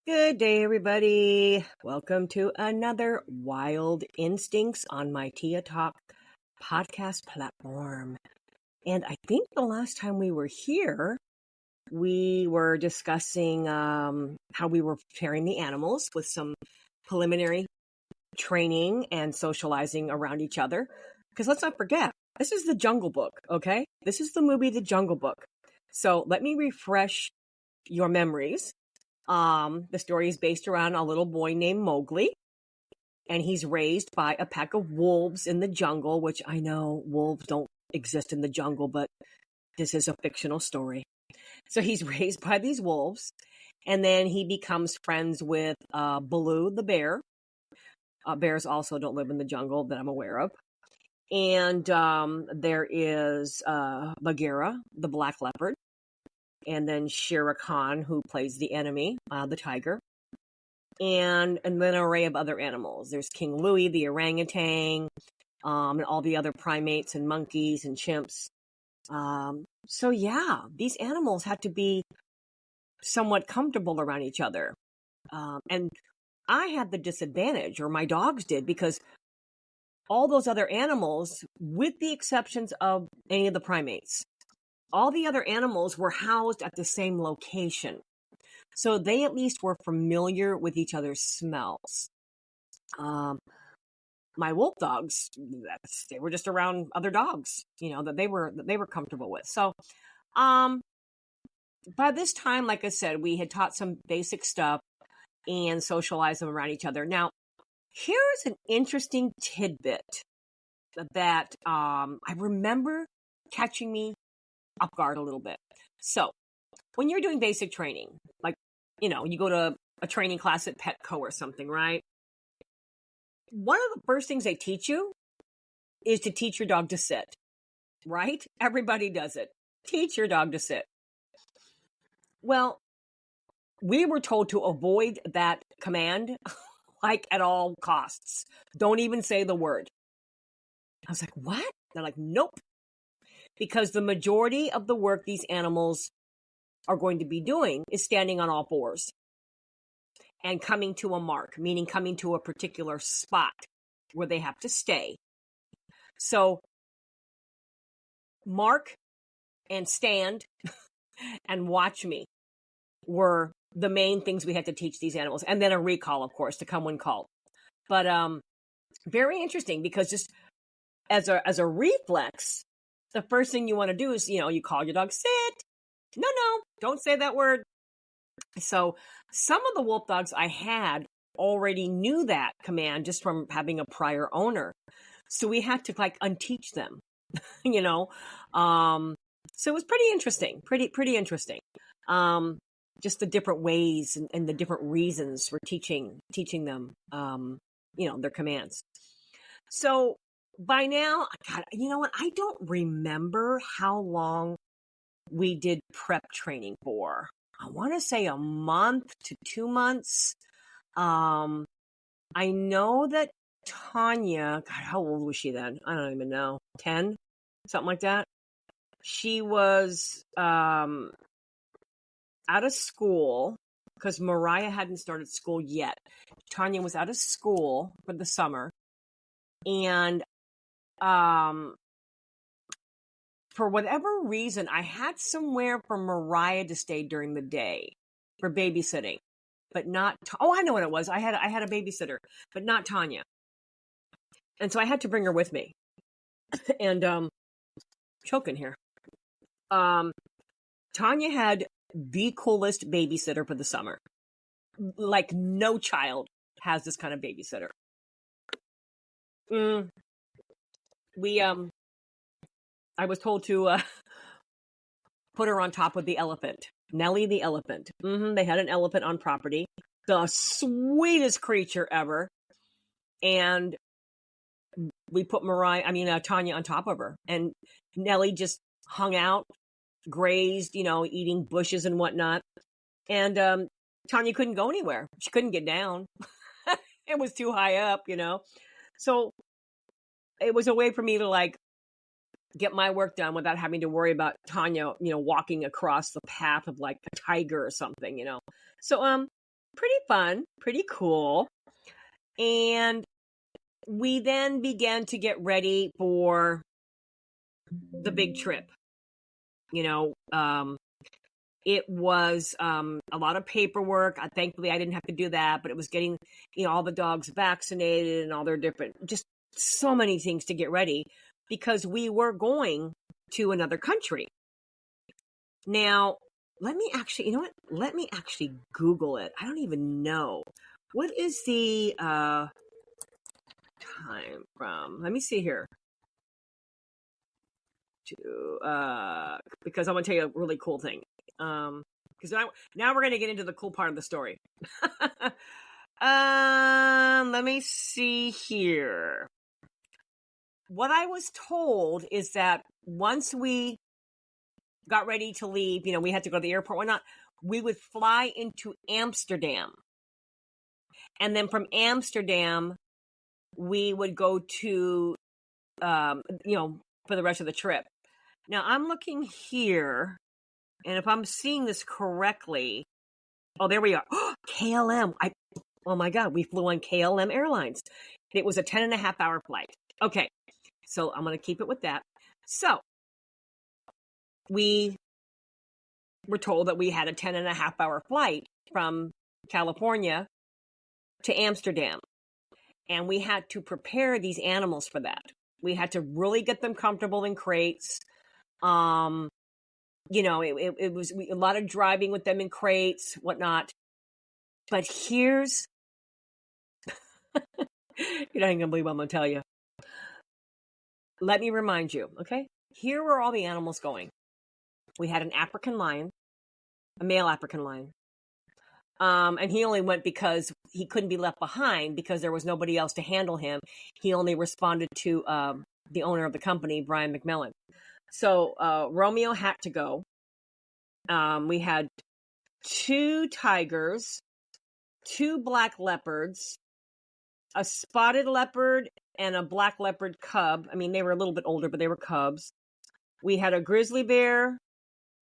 Good day, everybody. Welcome to another Wild Instincts on my Tia Talk podcast platform. And I think the last time we were here, we were discussing how we were preparing the animals with some preliminary training and socializing around each other. Because let's not forget, this is the Jungle Book, okay? This is the movie The Jungle Book. So let me refresh your memories. The story is based around a little boy named Mowgli, and he's raised by a pack of wolves in the jungle, which I know wolves don't exist in the jungle, but this is a fictional story. So he's raised by these wolves, and then he becomes friends with Baloo the bear. Bears also don't live in the jungle that I'm aware of. And there is Bagheera, the black leopard. And then Shere Khan, who plays the enemy, the tiger, and then an array of other animals. There's King Louie, the orangutan, and all the other primates and monkeys and chimps. So yeah, these animals had to be somewhat comfortable around each other. And I had the disadvantage, or my dogs did, because all those other animals, with the exceptions of any of the primates, all the other animals were housed at the same location. So they at least were familiar with each other's smells. My wolf dogs, they were just around other dogs, that they were comfortable with. So, by this time, like I said, we had taught some basic stuff and socialized them around each other. Now, here's an interesting tidbit that I remember catching me off guard a little bit. So when you're doing basic training, like, you go to a training class at Petco or something, right? One of the first things they teach you is to teach your dog to sit, right? Everybody does it. Teach your dog to sit. Well, we were told to avoid that command, like at all costs. Don't even say the word. I was like, what? They're like, nope. Because the majority of the work these animals are going to be doing is standing on all fours and coming to a mark, meaning coming to a particular spot where they have to stay. So mark and stand and watch me were the main things we had to teach these animals. And then a recall, of course, to come when called. But very interesting, because just as a reflex, the first thing you want to do is, you call your dog, sit. No, don't say that word. So some of the wolf dogs I had already knew that command just from having a prior owner. So we had to unteach them, So it was pretty interesting, pretty interesting. Just the different ways and the different reasons for teaching them, their commands. So by now, God, you know what? I don't remember how long we did prep training for. I want to say a month to 2 months. I know that Tanya, God, how old was she then? I don't even know. 10? Something like that. She was out of school because Mariah hadn't started school yet. Tanya was out of school for the summer. And for whatever reason, I had somewhere for Mariah to stay during the day for babysitting, but not. I know what it was. I had a babysitter, but not Tanya, and so I had to bring her with me. And choking here. Tanya had the coolest babysitter for the summer. Like no child has this kind of babysitter. I was told to put her on top of the elephant, Nellie the elephant. They had an elephant on property, the sweetest creature ever, and we put Tanya on top of her, and Nellie just hung out, grazed, eating bushes and whatnot, and Tanya couldn't go anywhere. She couldn't get down. It was too high up, So it was a way for me to get my work done without having to worry about Tanya, walking across the path of a tiger or something, So, pretty fun, pretty cool. And we then began to get ready for the big trip. It was a lot of paperwork. Thankfully, I didn't have to do that, but it was getting, all the dogs vaccinated and all their just so many things to get ready because we were going to another country. Now, let me actually Google it. I don't even know. What is the time from? Let me see here. Because I want to tell you a really cool thing. Because now we're going to get into the cool part of the story. Let me see here. What I was told is that once we got ready to leave, we had to go to the airport, whatnot, we would fly into Amsterdam. And then from Amsterdam, we would go to, for the rest of the trip. Now, I'm looking here, and if I'm seeing this correctly, there we are. KLM. Oh my God, we flew on KLM Airlines. It was a 10.5-hour flight. Okay, so I'm going to keep it with that. So, we were told that we had a 10.5-hour flight from California to Amsterdam. And we had to prepare these animals for that. We had to really get them comfortable in crates. It was a lot of driving with them in crates, whatnot. But here's, you're not even going to believe what I'm going to tell you. Let me remind you, okay? Here were all the animals going. We had an African lion, a male African lion. And he only went because he couldn't be left behind because there was nobody else to handle him. He only responded to the owner of the company, Brian McMillan. So Romeo had to go. We had 2 tigers, 2 black leopards, a spotted leopard, and a black leopard cub. I mean, they were a little bit older, but they were cubs. We had a grizzly bear.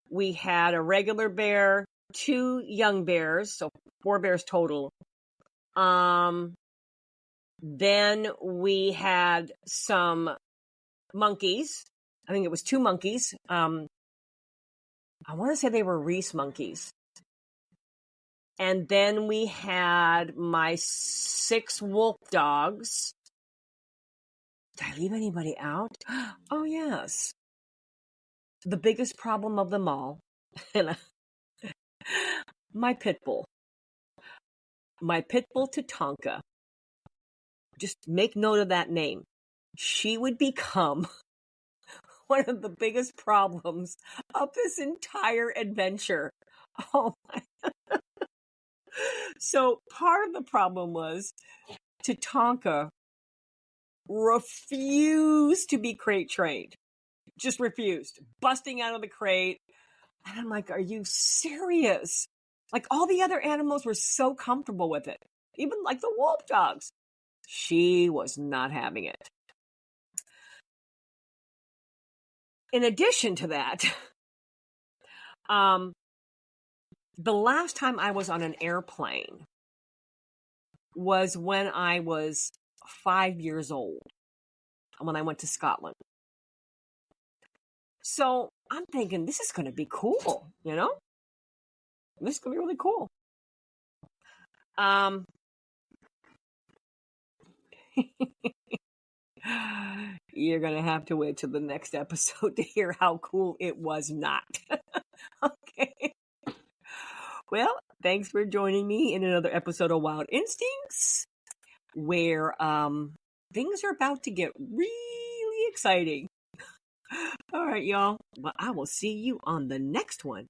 We had a regular bear, 2 young bears, so 4 bears total. Then we had some monkeys. I think it was 2 monkeys. I want to say they were Reese monkeys. And then we had my 6 wolf dogs. Did I leave anybody out? Oh, yes. The biggest problem of them all, my pit bull. My pit bull Tatanka. Just make note of that name. She would become one of the biggest problems of this entire adventure. Oh my. So part of the problem was Tatanka refused to be crate trained. Just refused. Busting out of the crate. And I'm like, are you serious? Like all the other animals were so comfortable with it. Even like the wolf dogs. She was not having it. In addition to that, the last time I was on an airplane was when I was 5 years old, when I went to Scotland. So I'm thinking, this is going to be cool, This is going to be really cool. You're going to have to wait till the next episode to hear how cool it was not. Okay. Well, thanks for joining me in another episode of Wild Instincts, where things are about to get really exciting. All right, y'all. Well, I will see you on the next one.